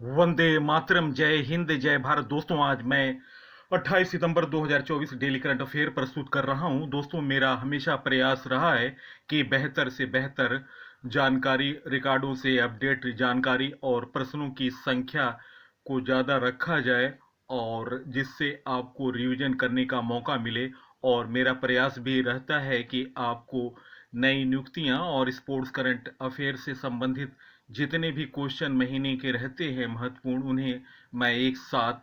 वंदे मातरम। जय हिंद, जय भारत। दोस्तों, आज मैं 28 सितंबर 2024 डेली करंट अफेयर प्रस्तुत कर रहा हूं। दोस्तों, मेरा हमेशा प्रयास रहा है कि बेहतर से बेहतर जानकारी, रिकॉर्डों से अपडेट जानकारी और प्रश्नों की संख्या को ज़्यादा रखा जाए, और जिससे आपको रिवीजन करने का मौका मिले। और मेरा प्रयास भी रहता है कि आपको नई नियुक्तियां और स्पोर्ट्स करंट अफेयर से संबंधित जितने भी क्वेश्चन महीने के रहते हैं महत्वपूर्ण, उन्हें मैं एक साथ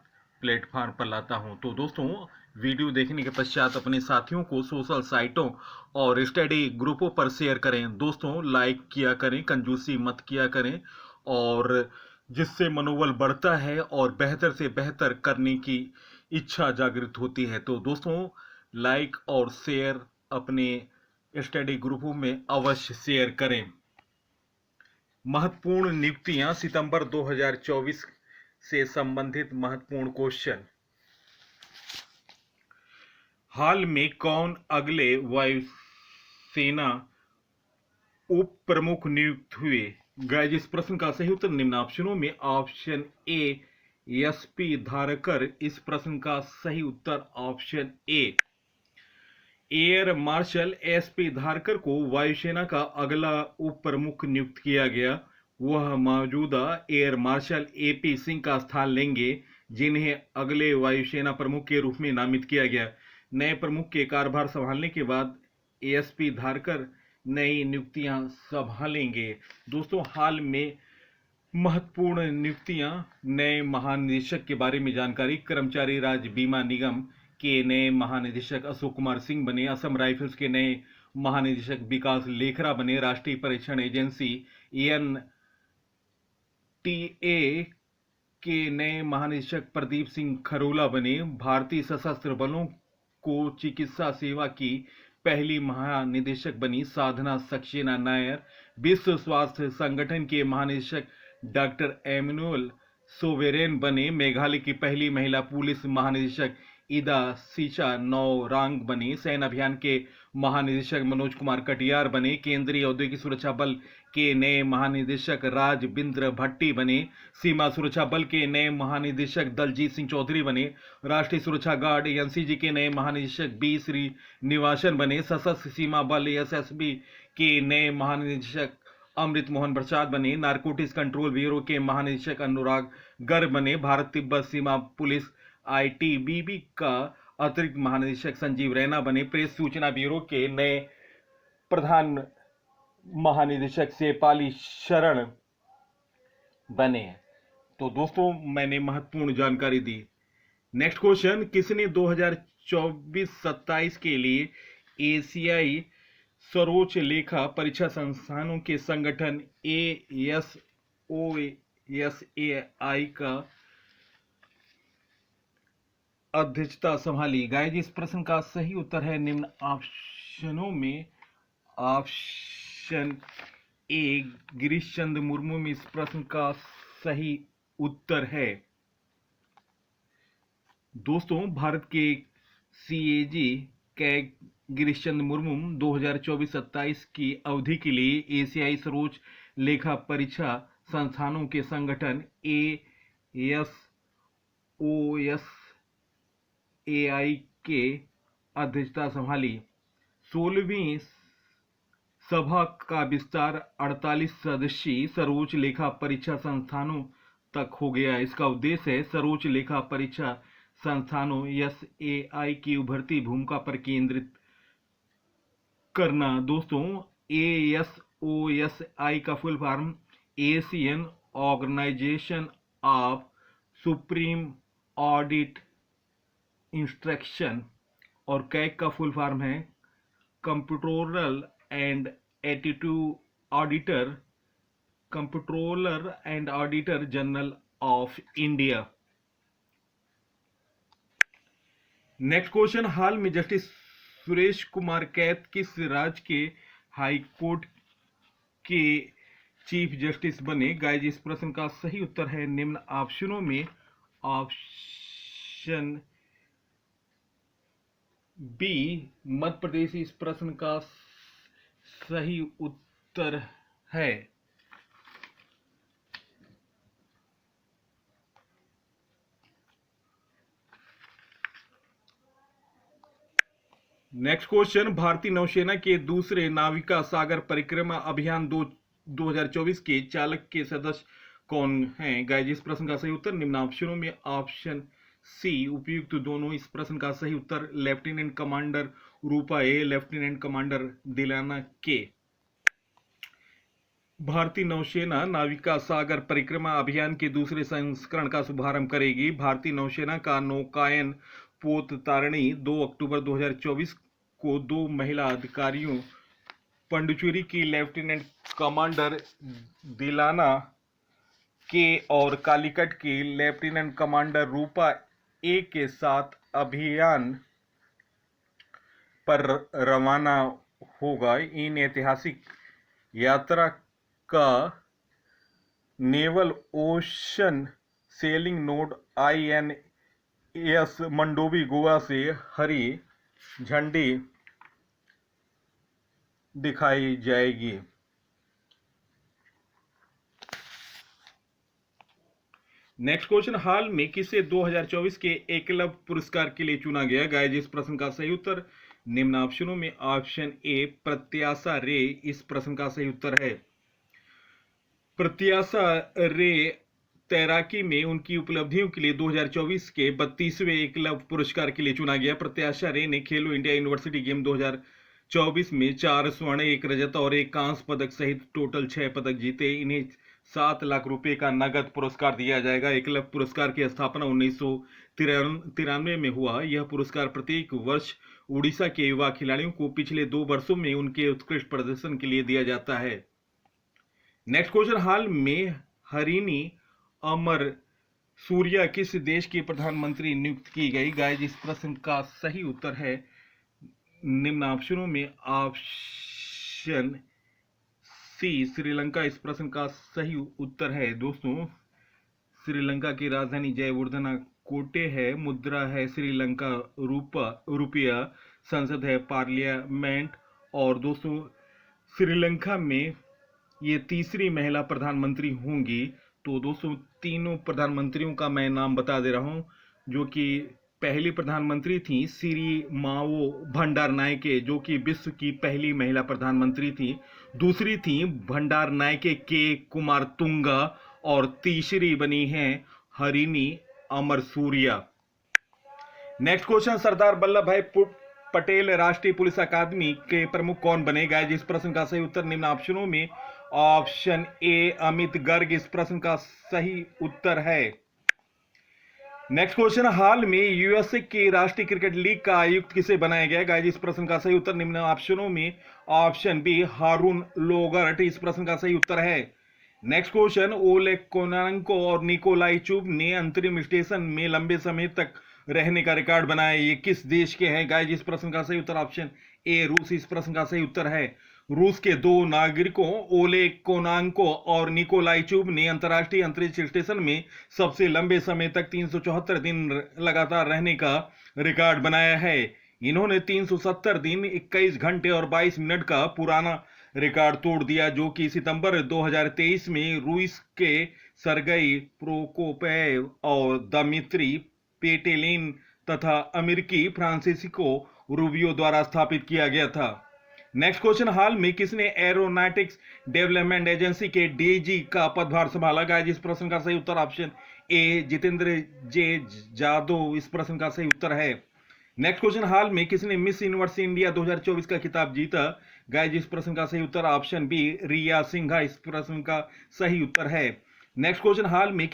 प्लेटफॉर्म पर लाता हूं। तो दोस्तों, वीडियो देखने के पश्चात अपने साथियों को सोशल साइटों और स्टडी ग्रुपों पर शेयर करें। दोस्तों, लाइक किया करें, कंजूसी मत किया करें, और जिससे मनोबल बढ़ता है और बेहतर से बेहतर करने की इच्छा जागृत होती है। तो दोस्तों, लाइक और शेयर अपने स्टडी ग्रुपों में अवश्य शेयर करें। महत्वपूर्ण नियुक्तियां सितंबर 2024 से संबंधित महत्वपूर्ण क्वेश्चन। हाल में कौन अगले वायुसेना उप प्रमुख नियुक्त हुए? गाइस, इस प्रश्न का सही उत्तर निम्न ऑप्शनों में ऑप्शन ए एसपी धारकर। इस प्रश्न का सही उत्तर option a. Air marshal SP Dharkar को वायुसेना का अगला उप प्रमुख नियुक्त किया गया। वह मौजूदा एयर मार्शल एपी सिंह का स्थान लेंगे, जिन्हें अगले वायुसेना प्रमुख के रूप में नामित किया गया। नए प्रमुख के कार्यभार संभालने के बाद एसपी धारकर नई नियुक्तियां संभालेंगे। दोस्तों, हाल में महत्वपूर्ण नियुक्तियां। नए महानिदेशक के बारे में जानकारी। कर्मचारी राज्य बीमा निगम के नए महानिदेशक अशोक कुमार सिंह बने। असम राइफल्स के नए महानिदेशक विकास लेखरा बने। राष्ट्रीय परीक्षण एजेंसी एनटीए के नए महानिदेशक प्रदीप सिंह खरोला बने। भारतीय सशस्त्र बलों को चिकित्सा सेवा की पहली महानिदेशक बनी साधना सक्सेना नायर। विश्व स्वास्थ्य संगठन के महानिदेशक डॉक्टर एमनुअल सोवेरेन बने। मेघालय की पहली महिला पुलिस महानिदेशक ईदा सीचा नौरांग बनी। सैन्य अभियान के महानिदेशक मनोज कुमार कटियार बने। केंद्रीय औद्योगिक सुरक्षा बल के नए महानिदेशक राजबिंद्र भट्टी बने। सीमा सुरक्षा बल के नए महानिदेशक दलजीत सिंह चौधरी बने। राष्ट्रीय सुरक्षा गार्ड एनसीजी के नए महानिदेशक बी श्रीनिवासन बने। सशस्त्र सीमा बल एसएसबी के नए महानिदेशक अमृत मोहन प्रसाद बने। नारकोटिक्स कंट्रोल ब्यूरो के महानिदेशक अनुराग गर्ग बने। भारत तिब्बत सीमा पुलिस आईटीबीपी का अतिरिक्त महानिदेशक संजीव रैना बने। प्रेस सूचना ब्यूरो के नए प्रधान महानिदेशक सेपाली शरण बने। तो दोस्तों, मैंने महत्वपूर्ण जानकारी दी। नेक्स्ट क्वेश्चन, किसने 2024-27 के लिए एशियाई सर्वोच्च लेखा परीक्षा संस्थानों के संगठन ASOSAI का अध्यक्षता संभाली? गाइस, इस प्रश्न का सही उत्तर है निम्न ऑप्शनों में ऑप्शन ए गिरीश चंद्र मुर्मू में इस प्रश्न का सही उत्तर है। दोस्तों, भारत के सीएजी कैग गिरीश चंद्र मुर्मू 2024-27 की अवधि के लिए एशियाई सर्वोच्च लेखा परीक्षा संस्थानों के संगठन ASOSAI के अध्यक्षता संभाली। 16वीं सभा का विस्तार 48 सदस्यीय सर्वोच्च लेखा परीक्षा संस्थानों तक हो गया। इसका उद्देश्य है सर्वोच्च लेखा परीक्षा संस्थानों एसएआई की उभरती भूमिका पर केंद्रित करना। दोस्तों, ASOSAI का full form Asian organisation of supreme audit instruction, और कैग का फुल फॉर्म है comptroller and attitude auditor, comptroller and auditor general of India. Next question, हाल में जस्टिस सुरेश कुमार कैत किस राज्य के हाई कोर्ट के चीफ जस्टिस बने? गाइस, इस प्रश्न का सही उत्तर है निम्न ऑप्शनों में ऑप्शन बी मध्य प्रदेश इस प्रश्न का सही उत्तर है। नेक्स्ट क्वेश्चन, भारतीय नौसेना के दूसरे नाविका सागर परिक्रमा अभियान 2024 के चालक के सदस्य कौन हैं? गाइस, इस प्रश्न का सही उत्तर निम्न ऑप्शनों में ऑप्शन सी उपयुक्त दोनों। इस प्रश्न का सही उत्तर लेफ्टिनेंट कमांडर रूपा ए, लेफ्टिनेंट कमांडर दिलाना के। भारतीय नौसेना नाविका सागर परिक्रमा अभियान के दूसरे संस्करण का शुभारंभ करेगी। भारतीय नौसेना का नौकायन पोत तारिणी 2 अक्टूबर 2024 को 2 महिला अधिकारियों पंडुचेरी की लेफ्टिनेंट कमांडर दिलाना के और कालीकट की लेफ्टिनेंट कमांडर रूपा ए के साथ अभियान पर रवाना होगा। इन ऐतिहासिक यात्रा का naval ocean selling node INS Mandovi Goa से हरी झंडी दिखाई जाएगी। नेक्स्ट क्वेश्चन, हाल में किसे 2024 के एकलव्य पुरस्कार के लिए चुना गया? गाइस, इस प्रश्न का सही उत्तर निम्न ऑप्शनों में ऑप्शन ए प्रत्याशा रे इस प्रश्न का सही उत्तर है। प्रत्याशा रे तैराकी में उनकी उपलब्धियों के लिए 2024 के 32वें एकलव्य पुरस्कार के लिए चुना गया। प्रत्याशा रे ने खेलो इंडिया यूनिवर्सिटी गेम 2024 में 4 स्वर्ण, 1 रजत और 1 कांस्य पदक सहित टोटल 6 पदक जीते। इन्हें 7 लाख रुपए का नगद पुरस्कार दिया जाएगा। एकलव्य पुरस्कार की स्थापना 1993 में हुआ। यह पुरस्कार प्रत्येक वर्ष उड़ीसा के युवा खिलाड़ियों को पिछले 2 वर्षों में उनके उत्कृष्ट प्रदर्शन के लिए दिया जाता है। नेक्स्ट क्वेश्चन, हाल में हरिनी अमर सूर्या किस देश की प्रधानमंत्री नियुक्त की गई? गाइस, इस प्रश्न का सही उत्तर है निम्न ऑप्शनों में ऑप्शन सी श्रीलंका इस प्रश्न का सही उत्तर है। दोस्तों, श्रीलंका की राजधानी जयवर्धना कोटे है, मुद्रा है श्रीलंका रुपया, संसद है पार्लियामेंट। और दोस्तों, श्रीलंका में ये तीसरी महिला प्रधानमंत्री होंगी। तो दोस्तों, तीनों प्रधानमंत्रियों का मैं नाम बता दे रहा हूं। जो कि पहली प्रधानमंत्री थी सिरी मावो भंडारनायके, जो कि विश्व की पहली महिला प्रधानमंत्री थी। दूसरी थी भंडारनायके के कुमारतुंगा और तीसरी बनी है हरिनी अमर सूर्या। नेक्स्ट क्वेश्चन, सरदार वल्लभ भाई पटेल राष्ट्रीय पुलिस अकादमी के प्रमुख कौन बनेगा? जिस प्रश्न का सही उत्तर निम्न ऑप्शनों में ऑप्शन ए अमित गर्ग इस प्रश्न का सही उत्तर है। नेक्स्ट क्वेश्चन, हाल में यूएसए के राष्ट्रीय क्रिकेट लीग का आयुक्त किसे बनाया गया? गाइस, इस प्रश्न का सही उत्तर निम्न ऑप्शनों में ऑप्शन बी हारून लोगर्ट इस प्रश्न का सही उत्तर है। नेक्स्ट क्वेश्चन, ओलेग कोनालेंको और निकोलाई चुब ने अंतरिम स्टेशन में लंबे समय तक रहने का रिकॉर्ड बनाया। ये किस देश के हैं? गाइस, इस प्रश्न का सही उत्तर ऑप्शन ए रूस इस प्रश्न का सही उत्तर है। रूस के 2 नागरिकों ओलेग कोनालेंको और निकोलाई चुब ने अंतर्राष्ट्रीय अंतरिक्ष स्टेशन में सबसे लंबे समय तक 374 दिन लगातार रहने का रिकॉर्ड बनाया है। इन्होंने 370 दिन 21 घंटे और 22 मिनट का पुराना रिकॉर्ड तोड़ दिया, जो कि सितंबर 2023 में रूस के सरगई प्रोकोपेव और दमित्री पेटेलिन तथा अमेरिकी फ्रांसिस्को रूबियो द्वारा स्थापित किया गया था। नेक्स्ट क्वेश्चन, हाल में किसने एरोनॉटिक्स डेवलपमेंट एजेंसी के डीजी का पदभार संभाला? गाइस, इस प्रश्न का सही उत्तर ऑप्शन ए जितेंद्र जे जादव इस प्रश्न का सही उत्तर है। नेक्स्ट क्वेश्चन, हाल में किसने मिस यूनिवर्स इंडिया 2024 का खिताब जीता? गाइस, इस प्रश्न का सही उत्तर ऑप्शन बी रिया सिंघा इस प्रश्न का सही उत्तर है। नेक्स्ट क्वेश्चन, हाल में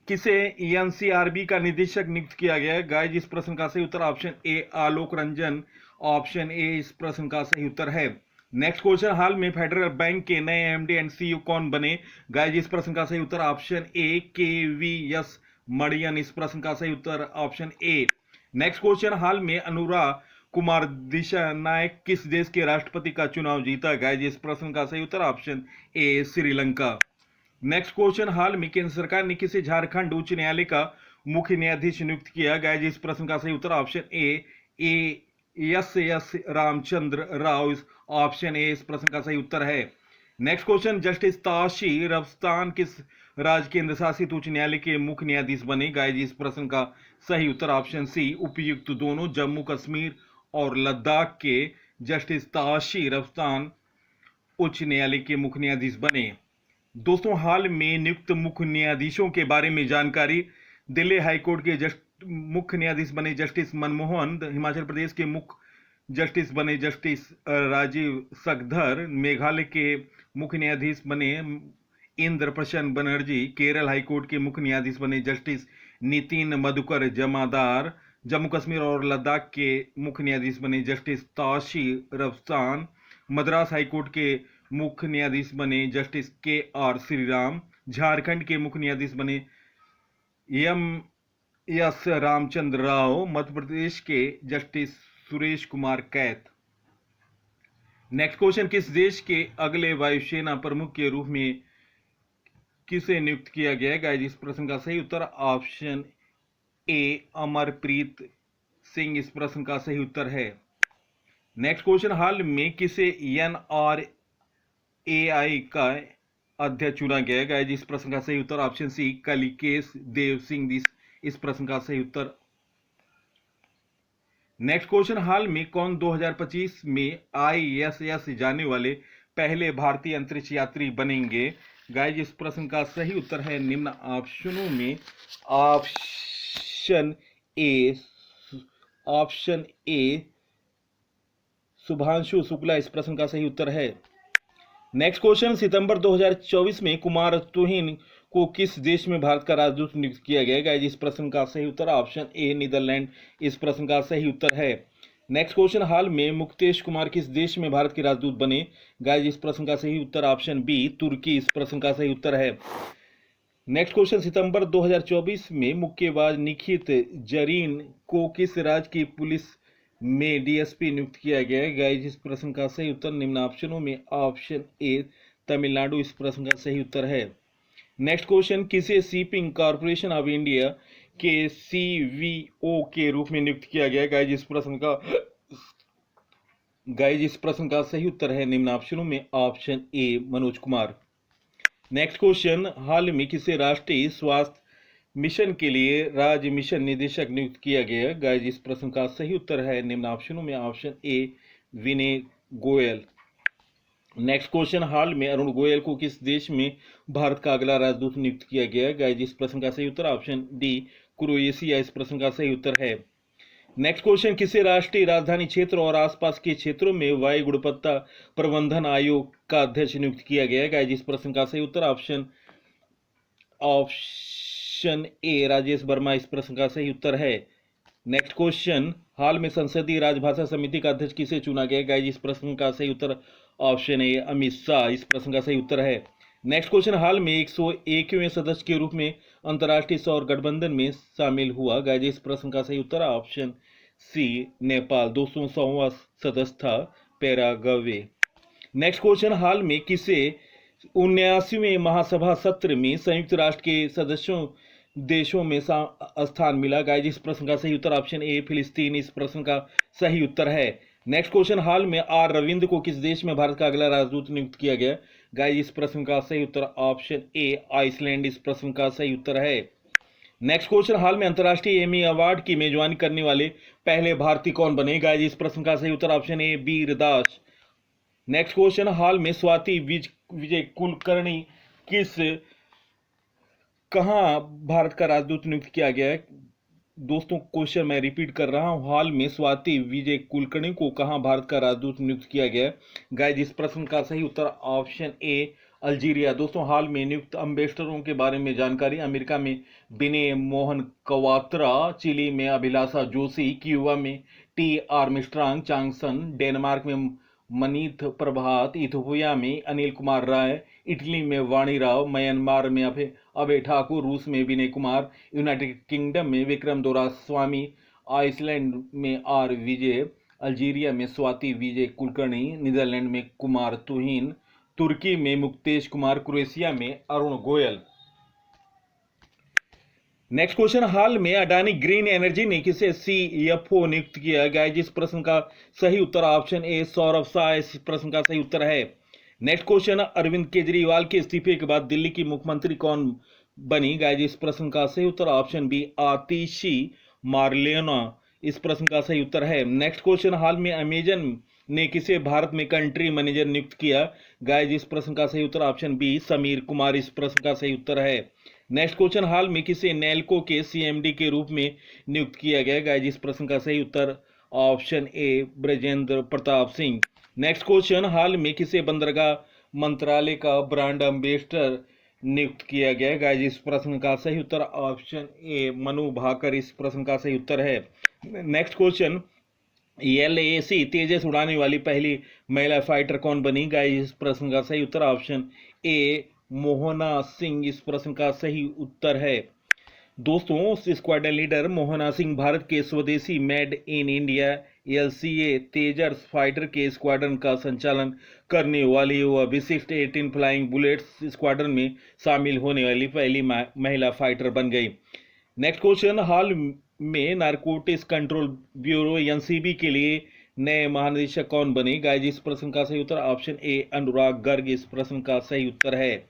किसे एनसीआरबी का निदेशक नियुक्त किया गया? गाइस, इस प्रश्न का सही उत्तर option a Alok Ranjan option a इस प्रश्न का सही उत्तर है। नेक्स्ट क्वेश्चन, हाल में फेडरल बैंक के नए एमडी एंड सीईओ कौन बने? गाइस, इस प्रश्न का सही उत्तर ऑप्शन ए केवीएस मणियन इस प्रश्न का सही उत्तर ऑप्शन ए। नेक्स्ट क्वेश्चन, हाल में अनुराग कुमार दिशानायक किस देश के राष्ट्रपति का चुनाव जीता? गाइस, इस प्रश्न का सही उत्तर option a Sri Lanka. Next question, हाल में केंद्र सरकार ने किसे झारखंड उच्च न्यायालय का मुख्य न्यायाधीश नियुक्त किया? गाइस, इस प्रश्न का सही उत्तर option a S Ramachandra Rao option a इस प्रश्न का सही उत्तर है। Next question, justice Tashi Rabstan किस राज्य केंद्र शासित उच्च न्यायालय के मुख्य न्यायाधीश बने? गाइस, इस प्रश्न का सही उत्तर ऑप्शन सी उपयुक्त दोनों जम्मू कश्मीर और लद्दाख के जस्टिस ताशी रफ्तान उच्च न्यायालय के मुख्य न्यायाधीश बने। दोस्तों, हाल में नियुक्त मुख्य न्यायाधीशों के बारे में जानकारी। दिल्ली हाईकोर्ट के मुख्य न्यायाधीश बने जस्टिस मनमोहन, हिमाचल प्रदेश के मुख्य जस्टिस बने जस्टिस राजीव सखधर, मेघालय के मुख्य न्यायाधीश बने इंद्र प्रसन्न बनर्जी, केरल हाईकोर्ट के मुख्य न्यायाधीश बने जस्टिस नितिन मधुकर जमादार, जम्मू कश्मीर और लद्दाख के मुख्य न्यायाधीश बने जस्टिस ताशी रफ्तान, मद्रास हाईकोर्ट के मुख्य न्यायाधीश बने जस्टिस के.आर. श्रीराम, झारखंड के मुख्य न्यायाधीश बने एम.एस. रामचंद्र राव, मध्य प्रदेश के जस्टिस सुरेश कुमार कैत। नेक्स्ट क्वेश्चन, किस देश के अगले वायुसेना प्रमुख के रूप में किसे नियुक्त किया गया? गाइस, इस प्रश्न का सही उत्तर ऑप्शन ए अमरप्रीत सिंह इस प्रश्न का सही उत्तर है। नेक्स्ट क्वेश्चन, हाल में किसे NRAI का अध्यक्ष चुना गया? गाइस, इस प्रश्न का सही उत्तर ऑप्शन सी कलिकेश देव सिंह इस प्रश्न का सही उत्तर। नेक्स्ट क्वेश्चन, हाल में कौन 2025 में ISS जाने वाले पहले भारतीय अंतरिक्ष यात्री बनेंगे? गाइस, इस प्रश्न का सही उत्तर है निम्न ऑप्शनों में ऑप्शन ए शुभांशु शुक्ला इस प्रश्न का सही उत्तर है। नेक्स्ट क्वेश्चन, सितंबर 2024 में कुमार तुहिन को किस देश में भारत का राजदूत नियुक्त किया गया? गाइस, इस प्रश्न का सही उत्तर ऑप्शन ए नीदरलैंड इस प्रश्न का सही उत्तर है। नेक्स्ट क्वेश्चन, हाल में मुक्तेश कुमार किस देश में भारत के राजदूत बने? गाइस, इस प्रश्न का सही उत्तर ऑप्शन बी तुर्की इस प्रश्न का सही उत्तर है। नेक्स्ट क्वेश्चन, सितंबर 2024 में मुक्केबाज निखित जरीन को किस राज्य की पुलिस में DSP नियुक्त किया गया? गाइस, इस प्रश्न का सही उत्तर निम्न ऑप्शनों में ऑप्शन ए तमिलनाडु इस प्रश्न का सही उत्तर है। नेक्स्ट क्वेश्चन, किसे शिपिंग कॉर्पोरेशन ऑफ इंडिया के CVO के रूप में नियुक्त किया गया? गाइस, इस प्रश्न का सही उत्तर है निम्न ऑप्शनों में option a Manoj Kumar. Next question, हाल में किसे राष्ट्रीय स्वास्थ्य मिशन के लिए राज्य मिशन निदेशक नियुक्त किया गया? गाइस, इस प्रश्न का सही उत्तर है निम्न ऑप्शनों में option a Vinay Goyal. Next question, हाल में अरुण गोयल को किस देश में भारत का अगला राजदूत नियुक्त किया गया? गाइस, इस प्रश्न का सही उत्तर ऑप्शन डी क्रोएशिया इस प्रश्न का सही उत्तर है। नेक्स्ट क्वेश्चन, किसे राष्ट्रीय राजधानी क्षेत्र और आसपास के क्षेत्रों में वायु गुणवत्ता प्रबंधन आयोग का अध्यक्ष नियुक्त किया गया? गाइस, इस प्रश्न का सही उत्तर ऑप्शन ए राजेश वर्मा इस प्रश्न का सही उत्तर है। नेक्स्ट क्वेश्चन, हाल में संसदीय राजभाषा समिति का अध्यक्ष किसे चुना गया? गाइस, इस प्रश्न का सही उत्तर ऑप्शन ए अमित शाह इस प्रश्न का सही उत्तर है। नेक्स्ट क्वेश्चन, हाल में 101वें सदस्य के रूप में अंतर्राष्ट्रीय सौर गठबंधन में शामिल हुआ? गाइस, इस प्रश्न का सही उत्तर ऑप्शन सी नेपाल 200वां सदस्य था पैराग्वे। नेक्स्ट क्वेश्चन, हाल में किसे 79वें महासभा सत्र में संयुक्त राष्ट्र के सदस्यों देशों में स्थान मिला? गाइस, इस प्रश्न का सही उत्तर ऑप्शन ए फिलिस्तीन इस प्रश्न का सही उत्तर है। नेक्स्ट क्वेश्चन, हाल में आर रविंद्र को किस देश में भारत का अगला राजदूत नियुक्त किया गया? गाइस, इस प्रश्न का सही उत्तर ऑप्शन ए आइसलैंड इस प्रश्न का सही उत्तर है। नेक्स्ट क्वेश्चन, हाल में अंतर्राष्ट्रीय एमी अवार्ड की मेजबानी करने वाले पहले भारतीय कौन बने? गाइस, इस प्रश्न का सही उत्तर option a Vir Das. Next question, हाल में स्वाति विजय कुलकर्णी कहां भारत का राजदूत नियुक्त किया गया है? दोस्तों, क्वेश्चन मैं रिपीट कर रहा हूं, हाल में स्वाति विजय कुलकर्णी को कहां भारत का राजदूत नियुक्त किया गया? गाइस, इस प्रश्न का सही उत्तर ऑप्शन ए अल्जीरिया। दोस्तों, हाल में नियुक्त अम्बेसडरों के बारे में जानकारी। अमेरिका में विनय मोहन क्वात्रा, चिली में अभिलाषा जोशी, क्यूबा में टी आर्मस्ट्रांग चांगसन, डेनमार्क में मनीथ प्रभात, इथियोपिया में अनिल कुमार राय, इटली में वाणी राव, म्यांमार में अभय ठाकुर, रूस में विनय कुमार, यूनाइटेड किंगडम में विक्रम दोरास्वामी, आइसलैंड में आर विजय, अल्जीरिया में स्वाति विजय कुलकर्णी, नीदरलैंड में कुमार तुहिन, तुर्की में मुक्तेश कुमार, क्रोएशिया में अरुण गोयल। नेक्स्ट क्वेश्चन, हाल में अडानी ग्रीन एनर्जी ने किसे CFO नियुक्त किया? गाइस, इस प्रश्न का सही उत्तर ऑप्शन ए सौरभ शाह इस प्रश्न का सही उत्तर है। नेक्स्ट क्वेश्चन, अरविंद केजरीवाल के इस्तीफे के बाद दिल्ली की मुख्यमंत्री कौन बनी? गाइस, इस प्रश्न का सही उत्तर ऑप्शन बी आतिशी मार्लेना इस प्रश्न का सही उत्तर है। नेक्स्ट क्वेश्चन, हाल में अमेजन ने किसे भारत में कंट्री मैनेजर नियुक्त किया? गाइस इस प्रश्न का सही उत्तर ऑप्शन बी समीर कुमार इस प्रश्न का सही उत्तर है। नेक्स्ट क्वेश्चन, हाल में किसे नेल्को के सीएमडी के रूप में नियुक्त किया गया? गाइस इस प्रश्न का सही उत्तर option a Brajendra Pratap Singh. Next question, हाल में किसे बंदरगाह मंत्रालय का ब्रांड एम्बेसडर नियुक्त किया गया? गाइस इस प्रश्न का सही उत्तर ऑप्शन ए मनु भाकर इस प्रश्न का सही उत्तर है। नेक्स्ट क्वेश्चन, LAC तेजस उड़ाने वाली पहली महिला फाइटर कौन बनी? गाइस इस प्रश्न का सही उत्तर ऑप्शन ए मोहना सिंह इस प्रश्न का सही उत्तर है। दोस्तों स्क्वाड्रन लीडर मोहना सिंह भारत के स्वदेशी made in India LCA Tejas fighter के स्क्वाड्रन का संचालन करने वाली व विशिष्ट 18 फ्लाइंग बुलेट्स स्क्वाड्रन में शामिल होने वाली पहली महिला फाइटर बन गई। नेक्स्ट क्वेश्चन, हाल में नारकोटिक्स कंट्रोल ब्यूरो NCB के लिए नए महानिदेशक कौन बने? गाइस इस प्रश्न का सही उत्तर ऑप्शन ए अनुराग गर्ग इस प्रश्न का सही उत्तर है।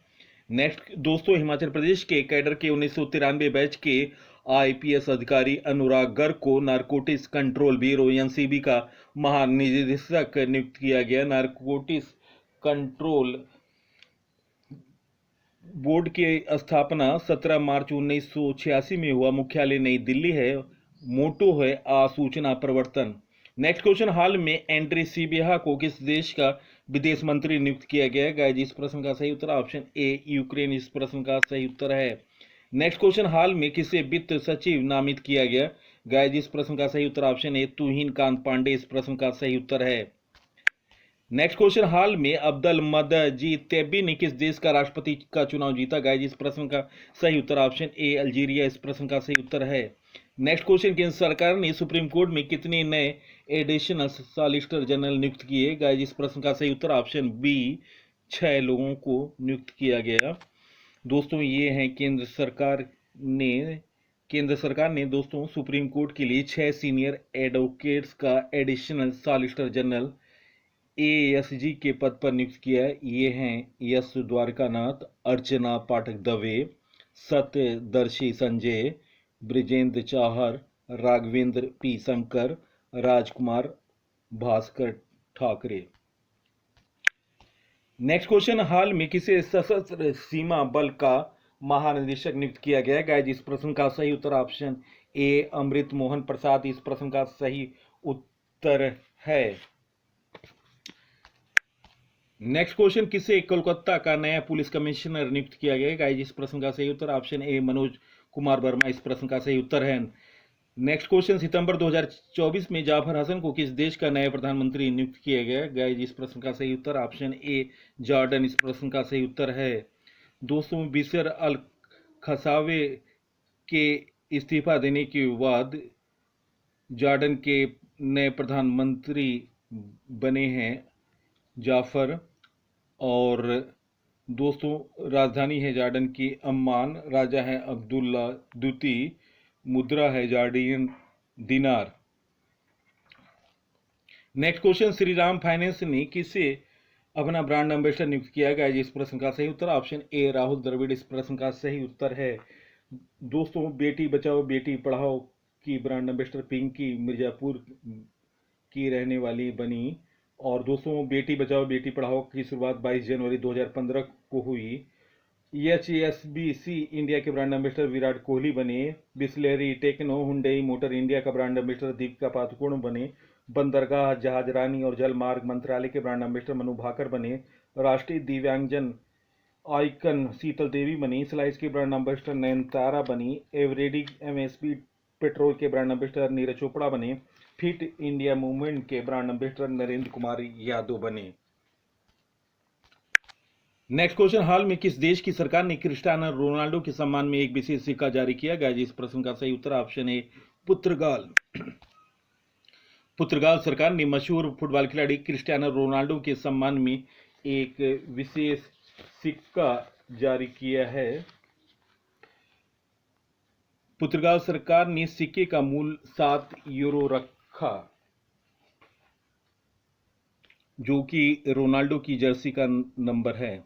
नेक्स्ट दोस्तों, हिमाचल प्रदेश के कैडर के 1993 बैच के IPS अधिकारी अनुराग गर्ग को नारकोटिक्स कंट्रोल ब्यूरो NCB का महानिदेशक नियुक्त किया गया। नारकोटिक्स कंट्रोल बोर्ड की स्थापना 17 मार्च 1986 में हुआ। मुख्यालय नई दिल्ली है। मोटो है आसूचना प्रवर्तन। नेक्स्ट क्वेश्चन, हाल में एंड्री सिबिहा को किस देश का विदेश मंत्री नियुक्त किया गया? गाइस इस प्रश्न का सही उत्तर ऑप्शन ए यूक्रेन इस प्रश्न का सही उत्तर है। नेक्स्ट क्वेश्चन, हाल में किसे वित्त सचिव नामित किया गया? गाइस इस प्रश्न का सही उत्तर ऑप्शन ए तुहिन कांत पांडे इस प्रश्न का सही उत्तर है। नेक्स्ट क्वेश्चन, हाल में अब्दुल मजीद तेब्बी ने किस देश का राष्ट्रपति का चुनाव जीता? गाइस इस प्रश्न का सही उत्तर ऑप्शन ए अल्जीरिया इस प्रश्न का सही उत्तर है। नेक्स्ट क्वेश्चन, केंद्र सरकार ने सुप्रीम कोर्ट में कितने नए एडिशनल सॉलिसिटर जनरल नियुक्त किए? गाइस इस प्रश्न का सही उत्तर ऑप्शन बी 6 लोगों को नियुक्त किया गया। दोस्तों ये हैं केंद्र सरकार ने दोस्तों सुप्रीम कोर्ट के लिए 6 सीनियर एडवोकेट्स का एडिशनल सॉलिसिटर जनरल ASG के पद पर नियुक्त किया है। ये हैं यश द्वारकानाथ, अर्चना पाठक दवे, सत्यदर्शी संजय, ब्रिजेंद्र चाहर, राघवेंद्र P शंकर, राजकुमार भास्कर ठाकरे। नेक्स्ट क्वेश्चन, हाल में किसे सशस्त्र सीमा बल का महानिदेशक नियुक्त किया गया? गाइस इस प्रश्न का सही उत्तर ऑप्शन ए अमृत मोहन प्रसाद इस प्रश्न का सही उत्तर है। नेक्स्ट क्वेश्चन, किसे कोलकाता का नया पुलिस कमिश्नर नियुक्त किया गया? गाइस इस प्रश्न का सही उत्तर ऑप्शन ए मनोज कुमार वर्मा इस प्रश्न का सही उत्तर है। नेक्स्ट क्वेश्चन, सितंबर 2024 में जाफर हसन को किस देश का नया प्रधानमंत्री नियुक्त किया गया? गाइस इस प्रश्न का सही उत्तर ऑप्शन ए जॉर्डन इस प्रश्न का सही उत्तर है। दोस्तों बिशर अल खसावे के इस्तीफा देने के बाद जॉर्डन के नए प्रधानमंत्री बने हैं जाफर, और दोस्तों राजधानी है जॉर्डन की अम्मान, राजा है अब्दुल्ला द्वितीय, मुद्रा है जॉर्डियन दिनार। Next question, Shri Ram finance ने किसे अपना ब्रांड एम्बेसडर नियुक्त किया गया? इस प्रश्न का सही उत्तर ऑप्शन ए राहुल द्रविड़ इस प्रश्न का सही उत्तर है। दोस्तों बेटी बचाओ बेटी पढ़ाओ की ब्रांड एम्बेसडर पिंकी मिर्जापुर की रहने वाली बनी। और दोस्तों बेटी बचाओ बेटी पढ़ाओ की शुरुआत 22 जनवरी 2015 को हुई। HSBC इंडिया के ब्रांड एम्बेसडर विराट कोहली बने। Bisleri techno Hyundai motor India का ब्रांड एम्बेसडर दीपिका पादुकोण बने। बंदरगाह जहाजरानी और जल मार्ग मंत्रालय के ब्रांड एम्बेसडर मनु भाकर बने। राष्ट्रीय दिव्यांगजन आइकन शीतल देवी बनी। स्लाइस की ब्रांड एम्बेसडर नयनतारा बनी। एवरेडी MSP पेट्रोल के ब्रांड एम्बेसडर नीरज चोपड़ा बने। फिट इंडिया मूवमेंट के ब्रांड एम्बेसडर नरेंद्र कुमार यादव बने। नेक्स्ट क्वेश्चन, हाल में किस देश की सरकार ने क्रिस्टियानो रोनाल्डो के सम्मान में एक विशेष सिक्का जारी किया? गाइस इस प्रश्न का सही उत्तर ऑप्शन ए पुर्तगाल। पुर्तगाल सरकार ने मशहूर फुटबॉल खिलाड़ी क्रिस्टियानो रोनाल्डो के सम्मान में एक विशेष सिक्का जारी किया है। पुर्तगाल सरकार ने सिक्के का मूल्य 7 यूरो रखा, जो कि रोनाल्डो की जर्सी का नंबर है।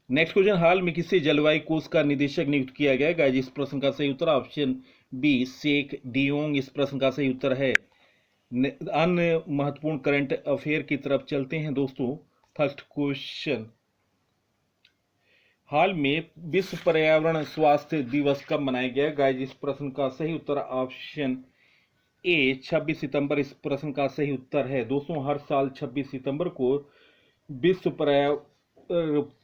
नेक्स्ट क्वेश्चन, हाल में किसे जलवायु कोष का निदेशक नियुक्त किया गया? गाइस इस प्रश्न का सही उत्तर ऑप्शन बी शेख डियोंग इस प्रश्न का सही उत्तर है। अन्य महत्वपूर्ण करंट अफेयर की तरफ चलते हैं दोस्तों। फर्स्ट क्वेश्चन, हाल में विश्व पर्यावरण स्वास्थ्य दिवस कब मनाया गया? गाइस, इस प्रश्न का सही उत्तर ऑप्शन ए 26 सितंबर इस प्रश्न का सही उत्तर है। दोस्तों, हर साल 26 सितंबर को विश्व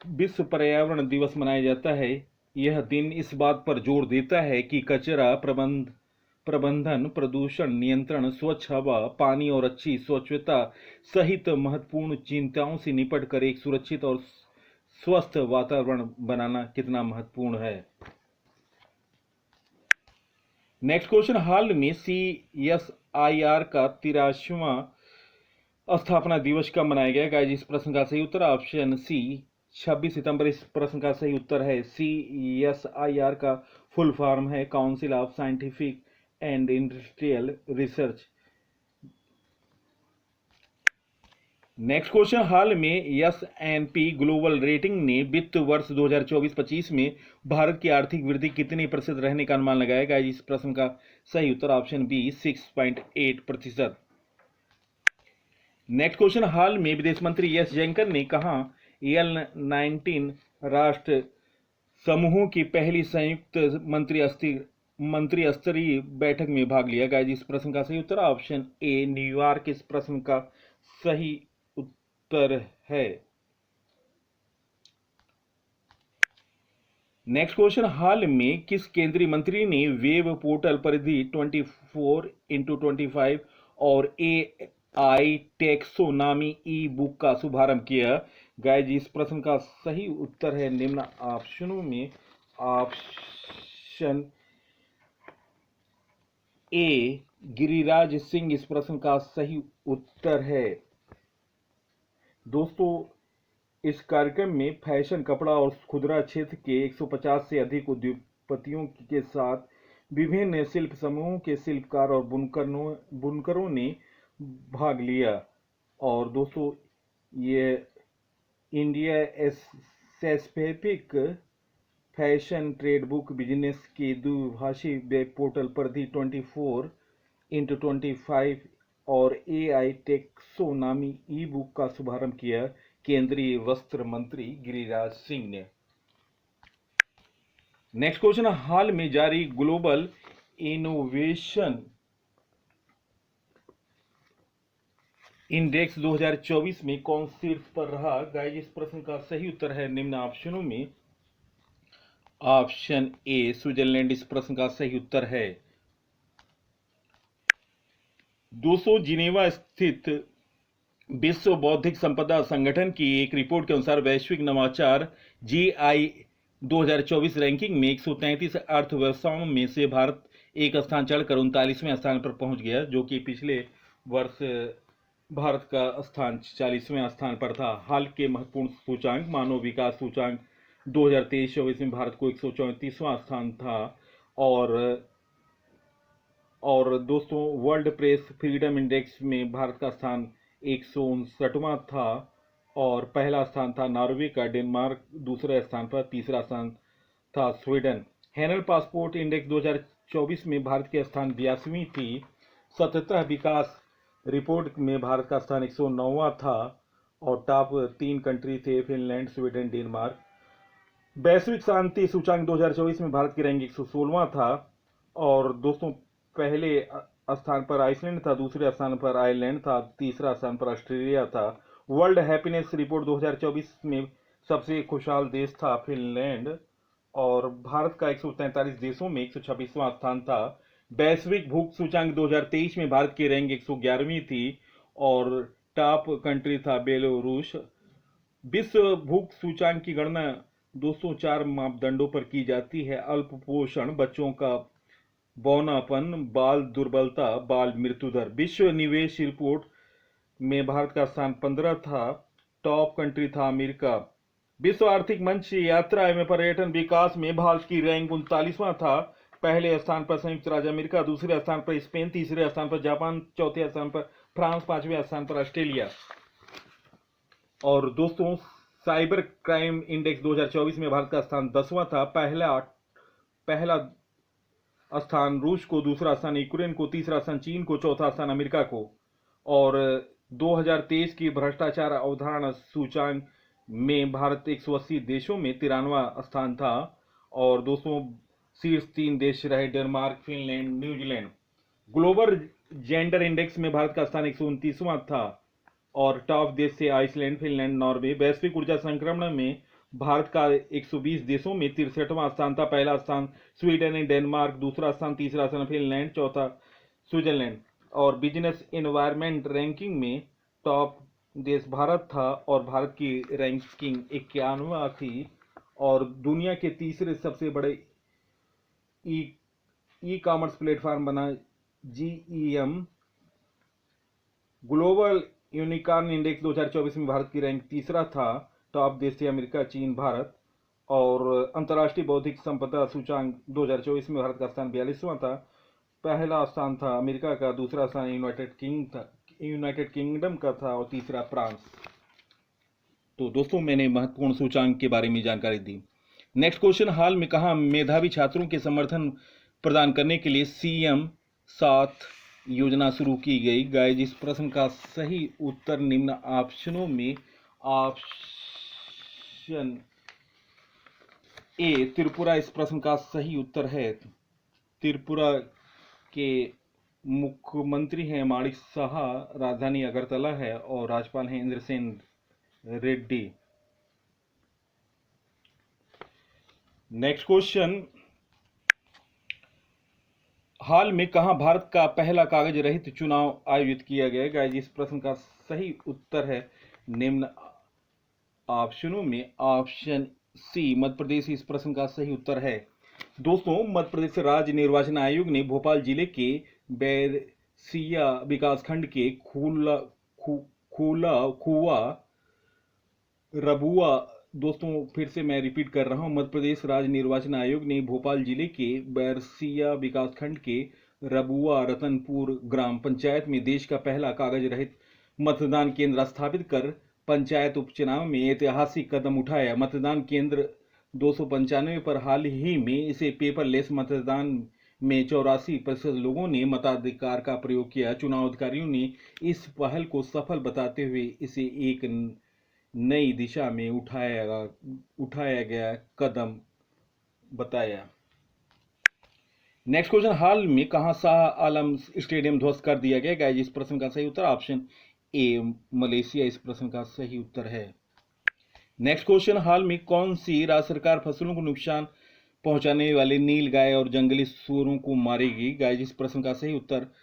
विश्व पर्यावरण दिवस मनाया जाता है। यह दिन इस बात पर जोर देता है कि कचरा प्रबंधन, प्रदूषण नियंत्रण, स्वच्छ हवा, पानी और अच्छी स्वच्छता सहित महत्वपूर्ण चिंताओं से निपटकर एक सुरक्षित और स्वस्थ वातावरण बनाना कितना महत्वपूर्ण है। नेक्स्ट क्वेश्चन, हाल में CSIR का 83वां स्थापना दिवस कब मनाया गया? गाइस, इस प्रश्न का सही उत्तर ऑप्शन सी 26 सितंबर इस प्रश्न का सही उत्तर है। CSIR का फुल फॉर्म है council of scientific and industrial research. Next question, हाल में S&P ग्लोबल रेटिंग ने वित्त वर्ष 2024-25 में भारत की आर्थिक वृद्धि कितने प्रतिशत रहने का अनुमान लगाया गया? इस प्रश्न का सही उत्तर ऑप्शन बी 6.8%। नेक्स्ट क्वेश्चन, हाल में विदेश मंत्री एस जयशंकर ने कहा L19 राष्ट्र समूहों की पहली संयुक्त मंत्री स्तरीय बैठक में भाग लिया? गाइस, इस प्रश्न का सही उत्तर ऑप्शन ए न्यूयॉर्क इस प्रश्न का सही उत्तर है। नेक्स्ट क्वेश्चन, हाल में किस केंद्रीय मंत्री ने वेब पोर्टल परिधि 24x25 और AI टैक्सोनॉमी ई बुक का शुभारंभ किया? गाइस, इस प्रश्न का सही उत्तर है निम्न ऑप्शनों में ऑप्शन ए गिरिराज सिंह इस प्रश्न का सही उत्तर है। दोस्तों, इस कार्यक्रम में फैशन, कपड़ा और खुदरा क्षेत्र के 150 से अधिक उद्योगपतियों के साथ विभिन्न शिल्प समूहों के शिल्पकार और बुनकरों ने भाग लिया। और दोस्तों, ये India specific fashion trade book business के द्विभाषी वेब पोर्टल परिधि 24x25 और AI टैक्सोनॉमी ई बुक का शुभारंभ किया केंद्रीय वस्त्र मंत्री गिरिराज सिंह ने। नेक्स्ट क्वेश्चन, हाल में जारी ग्लोबल इनोवेशन इंडेक्स 2024 में कौन शीर्ष पर रहा? गाइस, इस प्रश्न का सही उत्तर है निम्न ऑप्शनों में ऑप्शन ए स्विट्जरलैंड इस प्रश्न का सही उत्तर है। 200 जिनेवा स्थित विश्व बौद्धिक संपदा संगठन की एक रिपोर्ट के अनुसार वैश्विक नवाचार GI 2024 रैंकिंग में 133 अर्थव्यवस्थाओं में से भारत एक स्थान चढ़कर 39वें स्थान पर पहुंच गया, जो कि पिछले वर्ष भारत का स्थान 40वें स्थान पर था। हाल के महत्वपूर्ण सूचांक, मानव विकास सूचांक 2023-24 में भारत को 134वां स्थान था। और दोस्तों, वर्ल्ड प्रेस फ्रीडम इंडेक्स में भारत का स्थान 159वां था और पहला स्थान था नॉर्वे का, डेनमार्क दूसरे स्थान पर, तीसरा स्थान था स्वीडन। हेनल पासपोर्ट इंडेक्स 2024 में भारत के स्थान 82वीं थी। सततः विकास रिपोर्ट में भारत का स्थान 109वां था और टॉप 3 कंट्री थे फिनलैंड, स्वीडन, डेनमार्क। वैश्विक शांति सूचांक 2024 में भारत की रैंक 116वां था। और दोस्तों, पहले स्थान पर आइसलैंड था, दूसरे स्थान पर आयरलैंड था, तीसरा स्थान पर ऑस्ट्रेलिया था। वर्ल्ड हैप्पीनेस रिपोर्ट 2024 में सबसे खुशहाल देश था फिनलैंड और भारत का 143 देशों में 126वां स्थान था। वैश्विक भूख सूचांक 2023 में भारत की रैंक 111वीं थी और टॉप कंट्री था बेलारूस। विश्व भूख सूचांक की गणना 204 मापदंडों पर की जाती है। अल्प पोषण, बच्चों का बौनापन, बाल दुर्बलता, बाल मृत्यु दर। विश्व निवेश रिपोर्ट में भारत का स्थान 15 था। टॉप कंट्री था अमेरिका। विश्व आर्थिक मंच यात्रा एवं पर्यटन विकास में भारत की रैंक 39वां था। पहले स्थान पर संयुक्त राज्य अमेरिका, दूसरे स्थान पर स्पेन, तीसरे स्थान पर जापान, चौथे स्थान पर फ्रांस, पांचवें स्थान पर ऑस्ट्रेलिया। और दोस्तों, साइबर क्राइम इंडेक्स 2024 में भारत का स्थान 10वां था। पहला स्थान रूस को, दूसरा स्थान यूक्रेन को, तीसरा स्थान चीन को, चौथा स्थान अमेरिका को। और 2023 की भ्रष्टाचार अवधारणा सूचांक में भारत 180 देशों में 93वां स्थान था। और दोस्तों शीर्ष 3 देश रहे Denmark, Finland, New Zealand. Global gender index में भारत का स्थान 129वां था और टॉप देश से आइसलैंड, फिनलैंड, नॉर्वे। वैश्विक ऊर्जा संक्रमण में भारत का 120 देशों में 63वां स्थान था। पहला स्थान स्वीडन, डेनमार्क, दूसरा स्थान, तीसरा स्थान फिनलैंड, चौथा स्विट्जरलैंड। और बिजनेस एनवायरनमेंट रैंकिंग में टॉप देश भारत था और भारत की रैंकिंग 91वां थी। और दुनिया के तीसरे सबसे बड़े ई कॉमर्स प्लेटफॉर्म बना जीईएम। ग्लोबल यूनिकॉर्न इंडेक्स 2024 में भारत की रैंक तीसरा था। टॉप देश थे अमेरिका, चीन, भारत। और अंतर्राष्ट्रीय बौद्धिक संपदा सूचांक 2024 में भारत का स्थान 42वां था। पहला स्थान था अमेरिका का, दूसरा स्थान यूनाइटेड किंगडम का था और तीसरा फ्रांस। तो दोस्तों मैंने महत्वपूर्ण सूचांक के बारे में जानकारी दी। नेक्स्ट क्वेश्चन, हाल में कहाँ मेधावी छात्रों के समर्थन प्रदान करने के लिए CM 7 योजना शुरू की गई? गाइस इस प्रश्न का सही उत्तर निम्न ऑप्शनों में ऑप्शन ए त्रिपुरा इस प्रश्न का सही उत्तर है। त्रिपुरा के मुख्यमंत्री हैं माणिक साहा, राजधानी अगरतला है और राज्यपाल हैं इंद्रसेन रेड्डी। नेक्स्ट क्वेश्चन, हाल में कहां भारत का पहला कागज रहित चुनाव आयोजित किया गया? गाइस इस प्रश्न का सही उत्तर है निम्न ऑप्शनों में ऑप्शन सी मध्य प्रदेश इस प्रश्न का सही उत्तर है। दोस्तों मध्य प्रदेश राज्य निर्वाचन आयोग ने भोपाल जिले के बैरसिया विकासखंड के खुआ रबुआ, दोस्तों फिर से मैं रिपीट कर रहा हूं, मध्य प्रदेश राज्य निर्वाचन आयोग ने भोपाल जिले के बैरसिया विकासखंड के रबुआ रतनपुर ग्राम पंचायत में देश का पहला कागज रहित मतदान केंद्र स्थापित कर पंचायत उपचुनाव में ऐतिहासिक कदम उठाया। मतदान केंद्र 295 पर हाल ही में इसे पेपरलेस मतदान में 84% लोगों ने मताधिकार का प्रयोग किया। चुनाव अधिकारियों ने इस पहल को सफल बताते हुए इसे एक नई दिशा में उठाया गया कदम बताया। नेक्स्ट क्वेश्चन, हाल में कहां शाह आलम स्टेडियम ध्वस्त कर दिया गया? गाइस इस प्रश्न का सही उत्तर ऑप्शन ए मलेशिया इस प्रश्न का सही उत्तर है। नेक्स्ट क्वेश्चन, हाल में कौन सी राज्य सरकार फसलों को नुकसान पहुंचाने वाले नील गाय और जंगली सूअरों को मारेगी? गाइस इस प्रश्न का सही उत्तर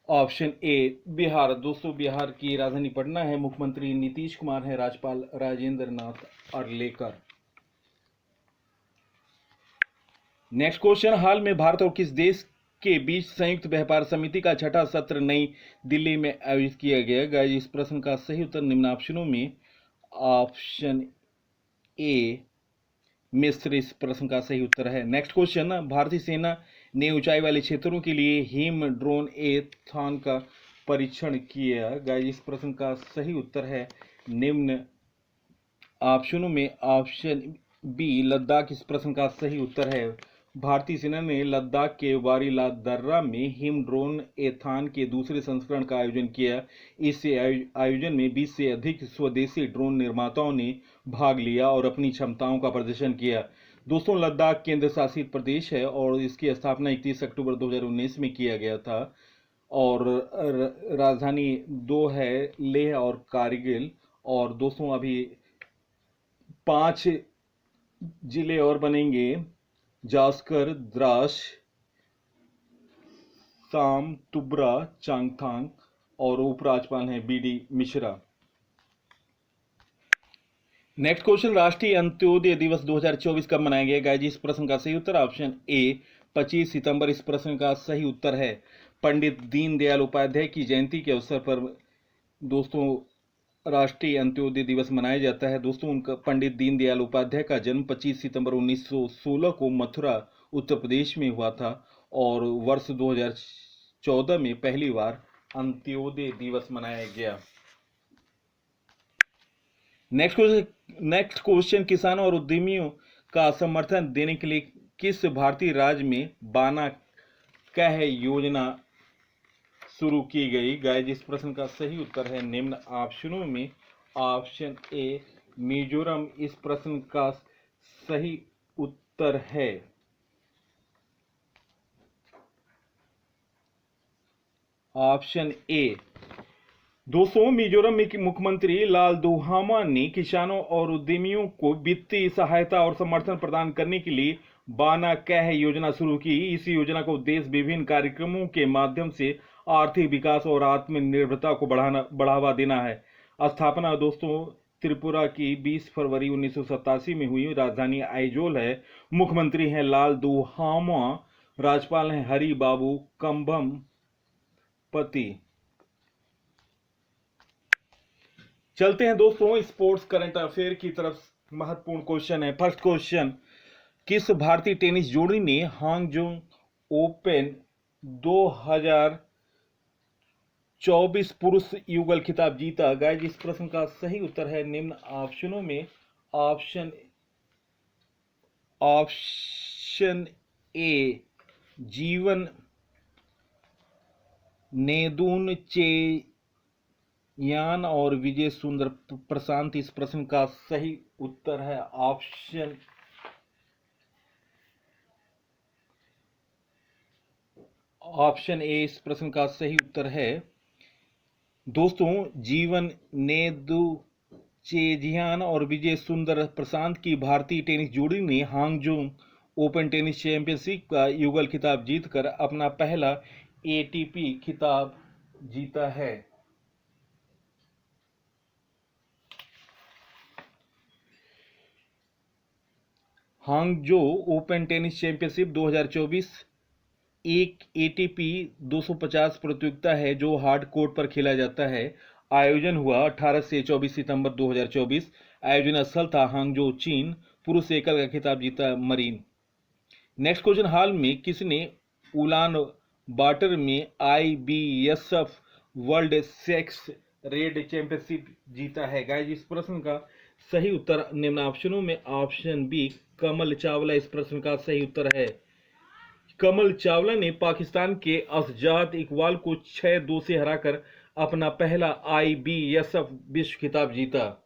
ऑप्शन ए बिहार। दोस्तों बिहार की राजधानी पटना है, मुख्यमंत्री नीतीश कुमार है, राज्यपाल राजेंद्र नाथ अर्लेकर। नेक्स्ट क्वेश्चन, हाल में भारत और किस देश के बीच संयुक्त व्यापार समिति का छठा सत्र नई दिल्ली में आयोजित किया गया? गाइस इस प्रश्न का सही उत्तर निम्न ऑप्शनों में ऑप्शन ए मिस्र इस प्रश्न का सही उत्तर है। नेक्स्ट क्वेश्चन, भारतीय सेना ने ऊंचाई वाले क्षेत्रों के लिए हिम ड्रोन एथॉन का परीक्षण किया। गाइस इस प्रश्न का सही उत्तर है निम्न ऑप्शनों में ऑप्शन बी लद्दाख इस प्रश्न का सही उत्तर है। भारतीय सेना ने लद्दाख के वारी ला दर्रा में हिम ड्रोन एथॉन के दूसरे संस्करण का आयोजन किया। इस आयोजन में 20 से अधिक स्वदेशी ड्रोन निर्माताओं ने भाग लिया और अपनी क्षमताओं का प्रदर्शन किया। दोस्तों लद्दाख केंद्र शासित प्रदेश है और इसकी स्थापना 31 अक्टूबर 2019 में किया गया था और राजधानी दो है, लेह और कारगिल। और दोस्तों अभी 5 जिले और बनेंगे, जास्कर, द्रास, साम, तुब्रा, चांगथांग और उपराज्यपाल हैं BD मिश्रा। नेक्स्ट क्वेश्चन, राष्ट्रीय अंत्योदय दिवस 2024 कब मनाया गया? गाइस इस प्रश्न का सही उत्तर ऑप्शन ए 25 सितंबर इस प्रश्न का सही उत्तर है। पंडित दीनदयाल उपाध्याय की जयंती के अवसर पर दोस्तों राष्ट्रीय अंत्योदय दिवस मनाया जाता है। दोस्तों उनका पंडित दीनदयाल उपाध्याय का जन्म 25 सितंबर 1916 को मथुरा उत्तर प्रदेश में हुआ था और वर्ष 2014 में पहली बार अंत्योदय दिवस मनाया गया। नेक्स्ट क्वेश्चन, किसानों और उद्यमियों का समर्थन देने के लिए किस भारतीय राज्य में बाना कैह योजना शुरू की गई? गाइस, इस प्रश्न का सही उत्तर है निम्न ऑप्शनों में ऑप्शन ए मिजोरम। इस प्रश्न का सही उत्तर है ऑप्शन ए। दोस्तों, मिजोरम के मुख्यमंत्री लालदुहामा ने किसानों और उद्यमियों को वित्तीय सहायता और समर्थन प्रदान करने के लिए बाना कैह योजना शुरू की। इस योजना का उद्देश्य विभिन्न कार्यक्रमों के माध्यम से आर्थिक विकास और आत्मनिर्भरता को बढ़ावा देना है। स्थापना दोस्तों त्रिपुरा की 20 फरवरी 1987 में हुई। राजधानी आइजोल है। मुख्यमंत्री हैं लालदुहामा। राज्यपाल हैं हरि बाबू कंभम पति। चलते हैं दोस्तों स्पोर्ट्स करंट अफेयर की तरफ। महत्वपूर्ण क्वेश्चन है। फर्स्ट क्वेश्चन, किस भारतीय टेनिस जोड़ी ने हांगजोंग ओपन 2024 पुरुष युगल खिताब जीता? गाइस, इस प्रश्न का सही उत्तर है निम्न ऑप्शनों में ऑप्शन ए जीवन नेदुनचेजियान और विजय सुंदर प्रशांत। इस प्रश्न का सही उत्तर है ऑप्शन ए। इस प्रश्न का सही उत्तर है दोस्तों जीवन नेदुनचेजियान और विजय सुंदर प्रशांत की भारतीय टेनिस जोड़ी ने हांगजोंग ओपन टेनिस चैंपियनशिप का युगल खिताब जीतकर अपना पहला एटीपी खिताब जीता है। हांगजो ओपन टेनिस चैंपियनशिप 2024 एक एटीपी 250 प्रतियोगिता है जो हार्ड कोर्ट पर खेला जाता है। आयोजन हुआ 18 से 24 सितंबर 2024। आयोजन स्थल था हांगजो, चीन। पुरुष एकल का खिताब जीता मरीन। नेक्स्ट क्वेश्चन, हाल में किसने उलान बाटर में IBSF world sex red championship जीता है? गाइस, इस प्रश्न का सही उत्तर निम्न ऑप्शनों में ऑप्शन बी कमल चावला। इस प्रश्न का सही उत्तर है कमल चावला ने पाकिस्तान के असजाद इकबाल को 6-2 से हराकर अपना पहला IBSF विश्व खिताब जीता।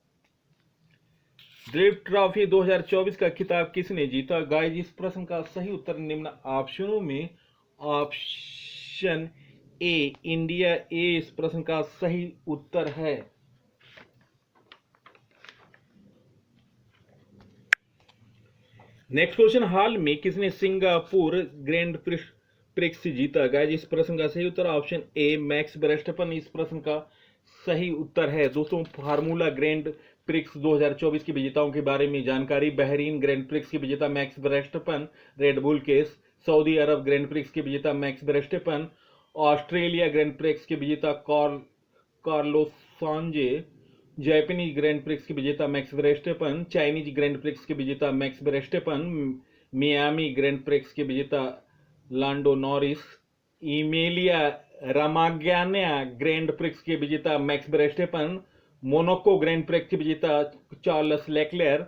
ड्रेव ट्रॉफी 2024 का खिताब किसने जीता? गाइस, इस प्रश्न का सही उत्तर निम्न ऑप्शनों में ऑप्शन ए इंडिया ए। इस प्रश्न का सही उत्तर है नेक्स्ट क्वेश्चन, हाल में किसने सिंगापुर ग्रैंड प्रिक्स जीता? गाइस, इस प्रश्न का सही उत्तर ऑप्शन ए मैक्स वर्स्टेपन। इस प्रश्न का सही उत्तर है दोस्तों फार्मूला ग्रैंड प्रिक्स 2024 के विजेताओं के बारे में जानकारी। बहरीन ग्रैंड प्रिक्स के विजेता मैक्स वर्स्टेपन, रेडबुल केस। सऊदी अरब ग्रैंड प्रिक्स के विजेता Max Verstappen. Australia grand prix के विजेता Carlos Sainz. Japanese grand prix के विजेता Max Verstappen. Chinese grand prix के विजेता Max Verstappen. Miami grand prix के विजेता Lando Norris. Emilia Romagna grand prix के विजेता Max Verstappen. Monaco grand prix के विजेता Charles Leclerc.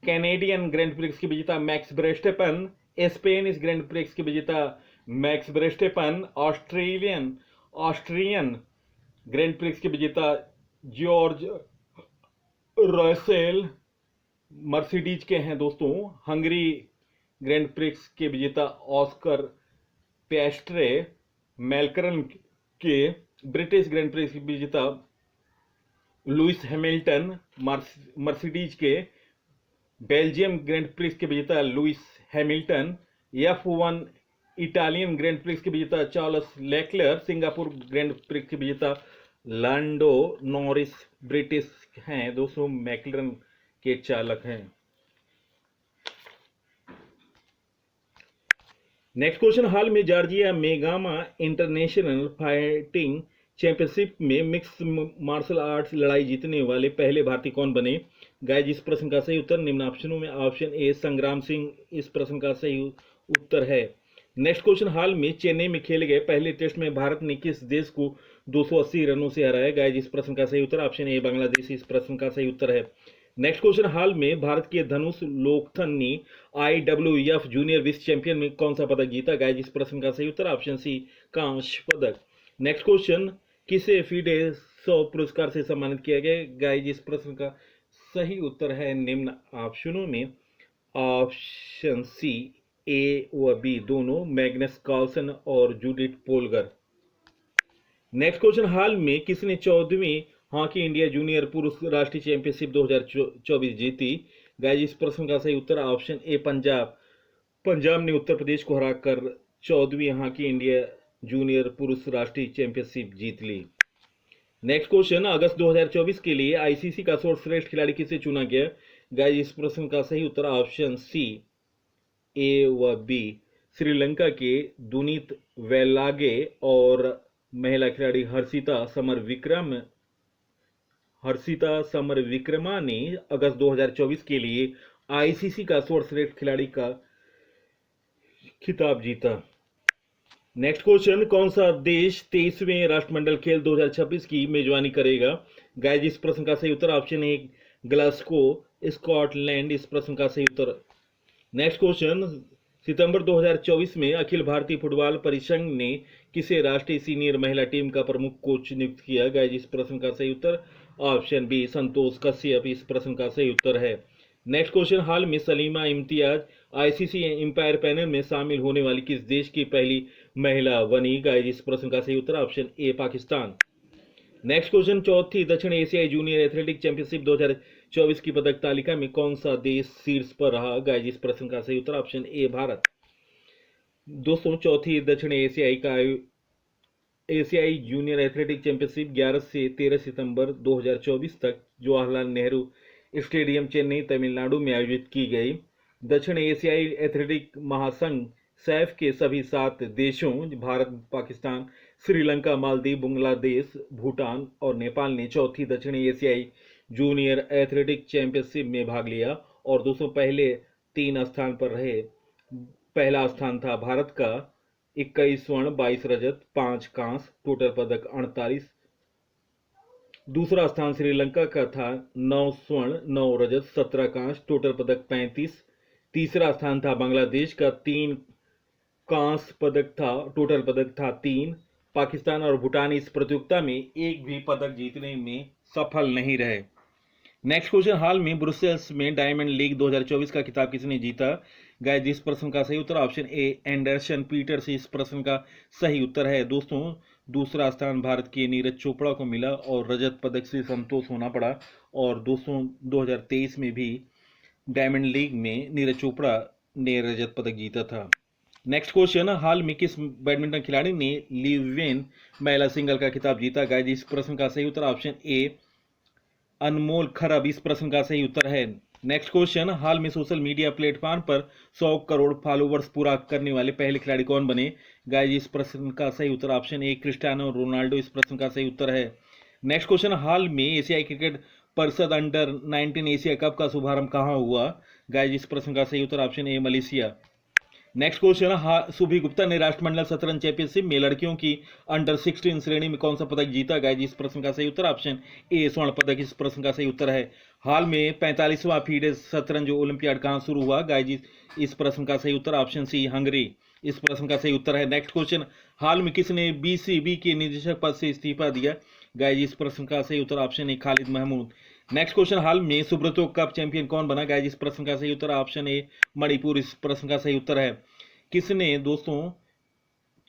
Canadian grand prix के विजेता Max Verstappen. Spanish grand prix के विजेता Max Verstappen. Austrian grand prix के विजेता जॉर्ज रसेल मर्सिडीज के हैं दोस्तों। हंगरी ग्रैंड प्रिक्स के विजेता ऑस्कर पियास्ट्रे। मेलकर्न के ब्रिटिश ग्रैंड प्रिक्स के विजेता लुइस हैमिल्टन मर्सिडीज के। बेल्जियम ग्रैंड प्रिक्स के विजेता Lewis Hamilton. F1 Italian grand prix के विजेता Charles LeClair. Singapore grand prix के विजेता लांडो नॉरिस ब्रिटिश हैं दोस्तों, मैकलरन के चालक हैं। नेक्स्ट क्वेश्चन, हाल में जॉर्जिया में गामा इंटरनेशनल फाइटिंग चैंपियनशिप में मिक्स मार्शल आर्ट्स लड़ाई जीतने वाले पहले भारतीय कौन बने? गाइस, इस प्रश्न का सही उत्तर निम्न ऑप्शनों में ऑप्शन ए संग्राम सिंह। इस प्रश्न का सही उत्तर है। नेक्स्ट क्वेश्चन, हाल में चेन्नई में खेले गए पहले टेस्ट में भारत ने किस देश को 280 रनों से हराया? गाइस, इस प्रश्न का सही उत्तर ऑप्शन ए बांग्लादेश। इस प्रश्न का सही उत्तर है नेक्स्ट क्वेश्चन, हाल में भारत के धनुष लोकथन ने IWF जूनियर विश्व चैंपियन में कौन सा पदक जीता? गाइस इस प्रश्न का सही उत्तर ऑप्शन सी, कांस्य पदक। नेक्स्ट क्वेश्चन, किसे FIDE 100 पुरस्कार से सम्मानित किया गया? गाइस इस प्रश्न का सही उत्तर है निम्न ऑप्शनों में ऑप्शन सी, ए व बी दोनों, मैग्नस कार्लसन और जूडिथ पोलगर। नेक्स्ट क्वेश्चन, हाल में किसने 14वीं हॉकी इंडिया जूनियर पुरुष राष्ट्रीय चैंपियनशिप 2024 जीती? गाइस इस प्रश्न का सही उत्तर ऑप्शन ए, पंजाब। पंजाब ने उत्तर प्रदेश को हराकर 14वीं हॉकी इंडिया जूनियर पुरुष राष्ट्रीय चैंपियनशिप जीत ली। नेक्स्ट क्वेश्चन, अगस्त 2024 के लिए ICC का सर्वश्रेष्ठ खिलाड़ी किसे चुना गया? गाइस इस प्रश्न का सही उत्तर ऑप्शन सी, ए व बी, श्रीलंका के दुनीत वेलागे और महिला खिलाड़ी हर्षिता समर विक्रमा ने अगस्त 2024 के लिए ICC का सर्वश्रेष्ठ खिलाड़ी का खिताब जीता। नेक्स्ट क्वेश्चन, कौन सा देश 23वें राष्ट्रमंडल खेल 2026 की मेजबानी करेगा? गाइस इस प्रश्न का सही उत्तर ऑप्शन ए, ग्लासगो, स्कॉटलैंड। इस प्रश्न का सही उत्तर। नेक्स्ट क्वेश्चन, सितंबर 2024 में अखिल भारतीय फुटबॉल परिसंघ ने किसे राष्ट्रीय सीनियर महिला टीम का प्रमुख कोच नियुक्त किया? गाइस इस प्रश्न का सही उत्तर ऑप्शन बी, संतोष कश्यप। इस प्रश्न का सही उत्तर है। नेक्स्ट क्वेश्चन, हाल में Salima Imtiaz ICC umpire panel में शामिल होने वाली किस देश की पहली महिला बनी? गाइस इस प्रश्न का सही उत्तर option a, Pakistan. Next question, चौथी दक्षिण एशियाई जूनियर एथलेटिक चैंपियनशिप 2024 की पदक तालिका में कौन सा देश शीर्ष पर रहा? गाइस इस प्रश्न का सही उत्तर ऑप्शन ए, भारत। दोस्तों, चौथी दक्षिण एशियाई जूनियर एथलेटिक चैंपियनशिप 11 से 13 सितंबर 2024 तक जवाहरलाल नेहरू स्टेडियम, चेन्नई, तमिलनाडु में आयोजित की गई। दक्षिण एशियाई एथलेटिक महासंघ सैफ के सभी 7 देशों भारत, पाकिस्तान, श्रीलंका, मालदीव, बांग्लादेश, भूटान और नेपाल ने चौथी दक्षिण एशियाई जूनियर एथलेटिक चैंपियनशिप में भाग लिया और दोस्तों पहले 3 स्थान पर रहे। पहला स्थान था भारत का 21 स्वर्ण, 22 रजत, 5 कांस्य, टोटल पदक 48। दूसरा स्थान श्रीलंका का था 9 स्वर्ण, 9 रजत, 17 कांस्य, टोटल पदक 35। तीसरा स्थान था बांग्लादेश का 3 कांस्य पदक था, टोटल पदक था 3। पाकिस्तान और भूटान इस प्रतियोगिता में एक भी पदक जीतने में सफल नहीं रहे। नेक्स्ट क्वेश्चन, हाल में ब्रुसेल्स में डायमंड लीग 2024 का खिताब किसने जीता? गाइस इस प्रश्न का सही उत्तर ऑप्शन ए, एंडरसन पीटर्स। इस प्रश्न का सही उत्तर है। दोस्तों, दूसरा स्थान भारत के नीरज चोपड़ा को मिला और रजत पदक से संतोष होना पड़ा। और दोस्तों 2023 में भी डायमंड लीग में नीरज चोपड़ा ने रजत पदक जीता था। नेक्स्ट क्वेश्चन, हाल में किस बैडमिंटन खिलाड़ी ने लीवेन महिला सिंगल का खिताब जीता? गाइस इस प्रश्न का सही उत्तर ऑप्शन ए, अनमोल खरब। इस प्रश्न का सही उत्तर है। नेक्स्ट क्वेश्चन, हाल में सोशल मीडिया प्लेटफॉर्म पर 100 करोड़ फॉलोवर्स पूरा करने वाले पहले खिलाड़ी कौन बने? गाइस इस प्रश्न का सही उत्तर ऑप्शन ए, क्रिस्टियानो रोनाल्डो। इस प्रश्न का सही उत्तर है। नेक्स्ट क्वेश्चन, हाल में एशियाई क्रिकेट परिषद अंडर 19 एशिया कप का शुभारंभ कहां हुआ? गाइस इस प्रश्न का सही उत्तर option a, Malaysia. Next question, Subhi Gupta ने राष्ट्रमंडल शतरंज चैंपियनशिप में लड़कियों की अंडर 16 श्रेणी में कौन सा पदक जीता? गाइस इस प्रश्न का सही उत्तर ऑप्शन ए, स्वर्ण पदक। इस प्रश्न का सही उत्तर है। हाल में 45वां FIDE शतरंज ओलंपियाड कहां शुरू हुआ? गाइस इस प्रश्न का सही उत्तर ऑप्शन सी, हंगरी। इस प्रश्न का सही उत्तर है। नेक्स्ट क्वेश्चन, हाल में किसने BCB के निदेशक पद से इस्तीफा दिया? गाइस इस प्रश्न का सही उत्तर option a, Khalid Mahmood. Next question, हाल में सुब्रतो कप चैंपियन कौन बना? गाइस इस प्रश्न का सही उत्तर ऑप्शन ए, मणिपुर। इस प्रश्न का सही उत्तर है। किसने दोस्तों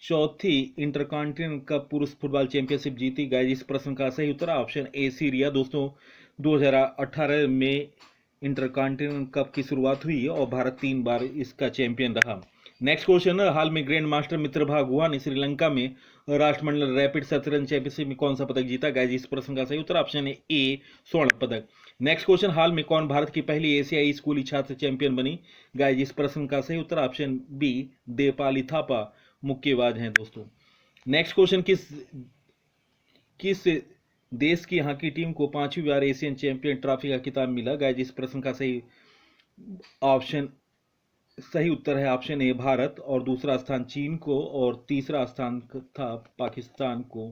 चौथी इंटरकॉन्टिनेंटल कप पुरुष फुटबॉल चैंपियनशिप जीती? गाइस इस प्रश्न का सही उत्तर ऑप्शन ए, सीरिया। दोस्तों 2018 में इंटरकॉन्टिनेंटल कप की शुरुआत हुई और भारत 3 बार इसका चैंपियन रहा। नेक्स्ट क्वेश्चन, हाल में ग्रैंड मास्टर मित्रभाग गुहा ने श्रीलंका में राष्ट्रमंडल रैपिड शतरंज चैंपियनशिप में कौन सा पदक जीता? गाइस इस प्रश्न का सही उत्तर ऑप्शन ए, स्वर्ण पदक। नेक्स्ट क्वेश्चन, हाल में कौन भारत की पहली एशियाई स्कूली छात्र चैंपियन बनी? गाइस इस प्रश्न का सही उत्तर ऑप्शन बी, देपाली थापा मुक्केबाज हैं दोस्तों। नेक्स्ट क्वेश्चन, किस देश की हॉकी टीम को 5वीं बार एशियन चैंपियन ट्रॉफी का खिताब मिला? गाइस इस प्रश्न का सही उत्तर है ऑप्शन ए, भारत। और दूसरा स्थान चीन को और तीसरा स्थान था पाकिस्तान को।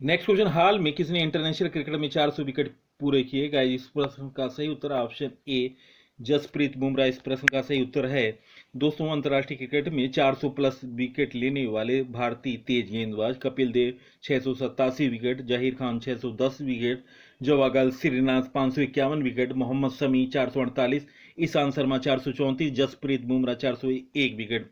नेक्स्ट क्वेश्चन, हाल में किसने इंटरनेशनल क्रिकेट में 400 विकेट पूरे किए? गाइस इस प्रश्न का सही उत्तर ऑप्शन ए जसप्रीत बुमराह इस प्रश्न का सही उत्तर है। दोस्तों, अंतर्राष्ट्रीय क्रिकेट में 400 प्लस विकेट लेने वाले भारतीय तेज गेंदबाज Kapil Dev 687 wicket, Zaheer Khan 610 wicket, Javagal Srinath 551 wicket, Mohammed Shami 448, Ishant Sharma 434, Jasprit Bumrah 401 wicket.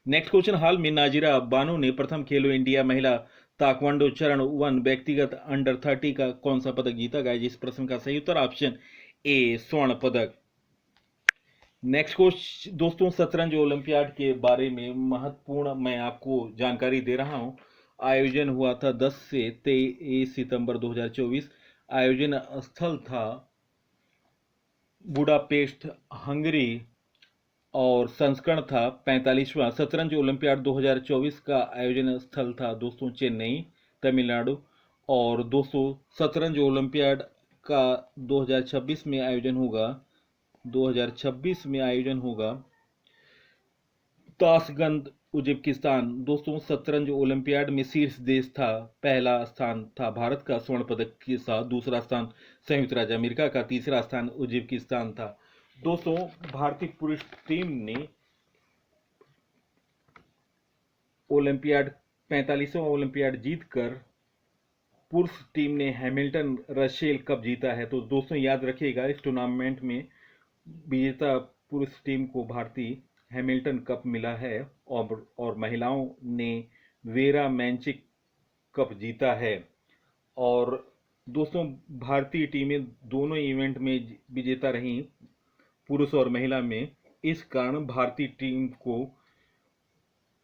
Next question, हाल में नाजिरा बानो ने प्रथम खेलो इंडिया महिला ताइक्वांडो चरण 1 व्यक्तिगत अंडर 30 का कौन सा पदक जीता? गाइस इस प्रश्न का सही उत्तर ऑप्शन ए स्वर्ण पदक। नेक्स्ट क्वेश्चन दोस्तों, शतरंज ओलंपियाड के बारे में महत्वपूर्ण मैं आपको जानकारी दे रहा हूं। आयोजन हुआ था 10 से 23 सितंबर 2024। आयोजन स्थल था बुडापेस्ट, हंगरी और संस्करण था 45वां। शतरंज ओलंपियाड 2024 का आयोजन स्थल था दोस्तों चेन्नई, तमिलनाडु। और दोस्तों, शतरंज ओलंपियाड का 2026 में आयोजन होगा 2026 में आयोजन होगा ताशकंद, उज्बेकिस्तान। दोस्तों, शतरंज ओलंपियाड में शीर्ष देश था, पहला स्थान था भारत का स्वर्ण पदक के साथ, दूसरा स्थान संयुक्त राज्य अमेरिका का, तीसरा स्थान उज्बेकिस्तान था। दोस्तों, भारतीय पुरुष टीम ने ओलंपियाड 45वां ओलंपियाड जीतकर पुरुष टीम ने हैमिल्टन रसेल कप जीता है। तो दोस्तों याद रखिएगा, इस टूर्नामेंट में विजेता पुरुष टीम को भारतीय हैमिल्टन कप मिला है और महिलाओं ने वेरा मैंचिक कप जीता है। और दोस्तों, भारतीय टीमें दोनों इवेंट में विजेता रहीं, पुरुष और महिला में। इस कारण भारतीय टीम को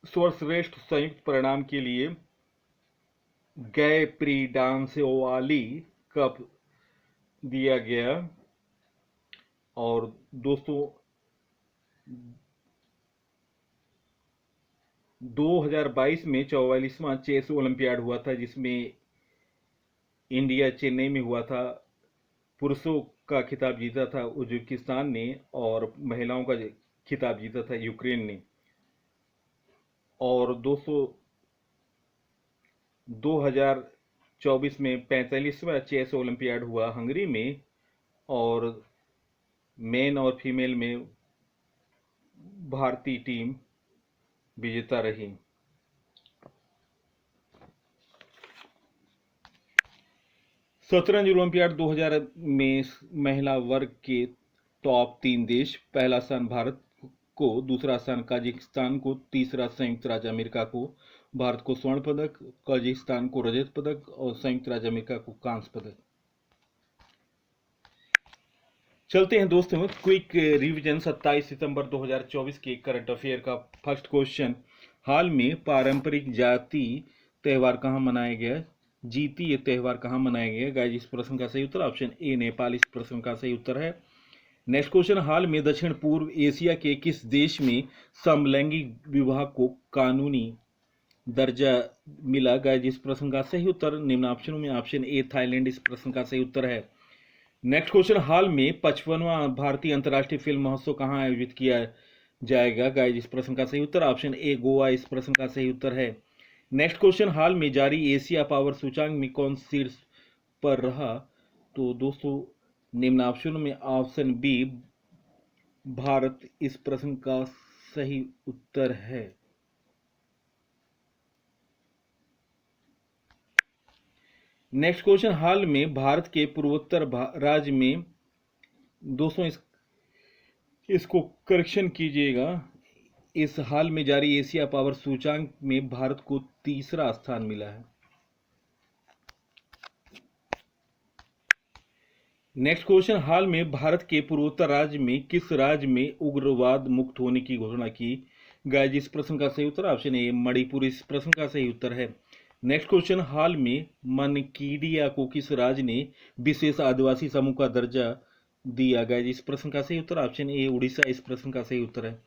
सर्वश्रेष्ठ संयुक्त परिणाम के लिए गए प्री डांसोवाली कप दिया गया। और दोस्तों, 2022 में 44वां चेस ओलंपियाड हुआ था, जिसमें इंडिया चेन्नई में हुआ था। पुरुषों का खिताब जीता था उज्बेकिस्तान ने और महिलाओं का खिताब जीता था यूक्रेन ने। और दोस्तों, 2024 में 45वां चेस ओलंपियाड हुआ हंगरी में और मेन और फीमेल में भारतीय टीम विजेता रही। शतरंज ओलंपियाड 2000 में महिला वर्ग के टॉप 3 देश, पहला स्थान भारत को, दूसरा स्थान कजाकिस्तान को, तीसरा संयुक्त राज्य अमेरिका को। भारत को स्वर्ण पदक, कजाकिस्तान को रजत पदक और संयुक्त राज्य अमेरिका को कांस्य पदक। चलते हैं दोस्तों क्विक रिवीजन 27 सितंबर 2024 के करंट अफेयर का फर्स्ट क्वेश्चन, हाल में पारंपरिक जाति त्यौहार कहाँ मनाया गया? जीती ये त्यौहार कहाँ मनाया गया? गाइस इस प्रश्न का सही उत्तर ऑप्शन ए नेपाल इस प्रश्न का सही उत्तर है। नेक्स्ट क्वेश्चन, हाल में दक्षिण पूर्व एशिया के किस देश में समलैंगिक विवाह को कानूनी दर्जा मिला? गाइस इस प्रश्न का सही उत्तर निम्न ऑप्शनों में ऑप्शन ए थाईलैंड इस प्रश्न का सही उत्तर है। नेक्स्ट क्वेश्चन, हाल में 55वां भारतीय अंतर्राष्ट्रीय फिल्म महोत्सव कहाँ आयोजित किया जाएगा? गाइस इस प्रश्न का सही उत्तर ऑप्शन ए गोवा इस प्रश्न का सही उत्तर है। नेक्स्ट क्वेश्चन, हाल में जारी एशिया पावर सूचांक में कौन शीर्ष पर रहा? तो दोस्तों निम्न ऑप्शनों में ऑप्शन बी भारत इस प्रश्न का सही उत्तर है। नेक्स्ट क्वेश्चन, हाल में भारत के पूर्वोत्तर राज्य में, दोस्तों इसको करेक्शन कीजिएगा, इस हाल में जारी एशिया पावर सूचांक में भारत को तीसरा स्थान मिला है। नेक्स्ट क्वेश्चन, हाल में भारत के पूर्वोत्तर राज्य में किस राज्य में उग्रवाद मुक्त होने की घोषणा की? गाइस इस प्रश्न का सही उत्तर ऑप्शन ए मणिपुर इस प्रश्न का सही उत्तर है। नेक्स्ट क्वेश्चन, हाल में मनकीडिया को किस राज्य ने विशेष आदिवासी समूह का दर्जा दिया? गाइस इस प्रश्न का सही उत्तर ऑप्शन ए उड़ीसा इस प्रश्न का सही उत्तर है।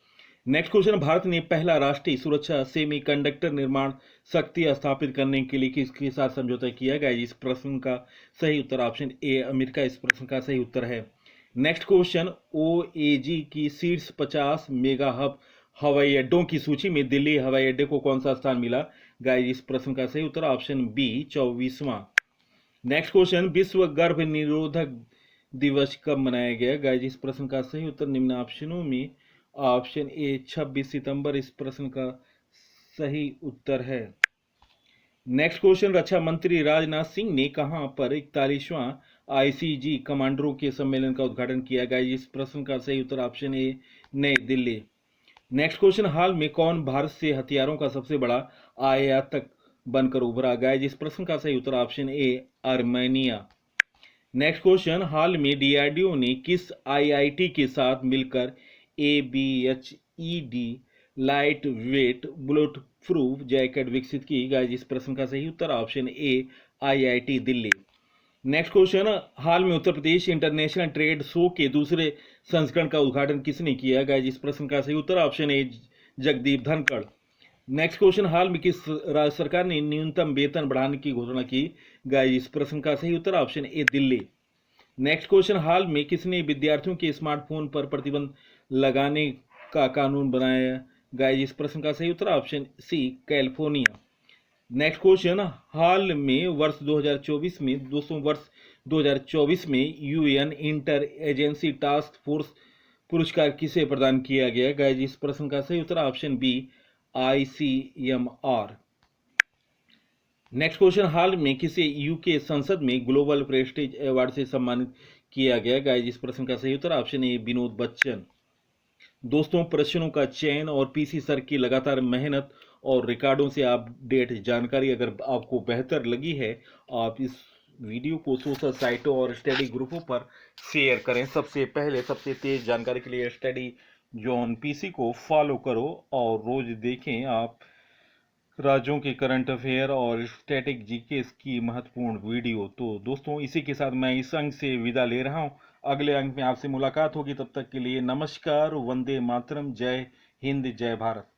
नेक्स्ट क्वेश्चन, भारत ने पहला राष्ट्रीय सुरक्षा सेमीकंडक्टर निर्माण शक्ति स्थापित करने के लिए किसके साथ समझौता किया? गाइस इस प्रश्न का सही उत्तर ऑप्शन ए अमेरिका इस प्रश्न का सही उत्तर है। नेक्स्ट क्वेश्चन, ओएजी की शीर्ष 50 मेगा हब हवाई अड्डों की सूची में दिल्ली हवाई अड्डे को कौन सा स्थान मिला? गाइस इस प्रश्न का सही उत्तर ऑप्शन बी 24वां। नेक्स्ट क्वेश्चन, विश्व गर्भ निरोधक दिवस कब मनाया गया? गाइस इस प्रश्न का सही उत्तर निम्न ऑप्शनों में ऑप्शन ए 26 सितंबर इस प्रश्न का सही उत्तर है। नेक्स्ट क्वेश्चन, रक्षा मंत्री राजनाथ सिंह ने कहां पर 41वां आईसीजी कमांडरों के सम्मेलन का उद्घाटन किया? गाइस इस प्रश्न का सही उत्तर ऑप्शन ए नई दिल्ली। नेक्स्ट क्वेश्चन, हाल में कौन भारत से हथियारों का सबसे बड़ा आयातक बनकर उभरा? गाइस इस प्रश्न का सही उत्तर option a Armenia. Next question, हाल में डीआरडीओ ने किस आईआईटी के साथ मिलकर ABHED light weight bullet proof jacket विकसित की? गाइस इस प्रश्न का सही उत्तर option a IIT Delhi. Next question, हाल में Uttar Pradesh international trade show के दूसरे संस्करण का उद्घाटन किसने किया? गाइस इस प्रश्न का सही उत्तर option a Jagdeep Dhankhar. Next question, हाल में किस राज्य सरकार ने न्यूनतम वेतन बढ़ाने की घोषणा की? गाइस इस प्रश्न का सही उत्तर option a Delhi. Next question, हाल में किसने विद्यार्थियों के स्मार्टफोन पर प्रतिबंध लगाने का कानून बनाया? गाइस इस प्रश्न का सही उत्तर option C California. Next question, हाल में वर्ष 2024 में 200 वर्ष 2024 में UN inter agency task force पुरस्कार किसे प्रदान किया गया? गाइस इस प्रश्न का सही उत्तर option b ICMR। Next question, हाल में किसे यूके संसद में ग्लोबल प्रेस्टीज अवार्ड से सम्मानित किया गया? गाइस इस प्रश्न का सही उत्तर ऑप्शन ए विनोद बच्चन। दोस्तों, प्रश्नों का चयन और PC सर की लगातार मेहनत और रिकॉर्डों से अपडेट जानकारी अगर आपको बेहतर लगी है, आप इस वीडियो को सोशल साइटों और स्टडी ग्रुपों पर शेयर करें। सबसे पहले सबसे तेज जानकारी के लिए स्टडी जोन PC को फॉलो करो और रोज देखें आप राज्यों के करंट अफेयर और स्टैटिक जीके की महत्वपूर्ण वीडियो। तो दोस्तों, इसी के साथ मैं इस अंक से विदा ले रहा हूं। अगले अंक में आपसे मुलाकात होगी, तब तक के लिए नमस्कार, वंदे मातरम, जय हिंद, जय भारत।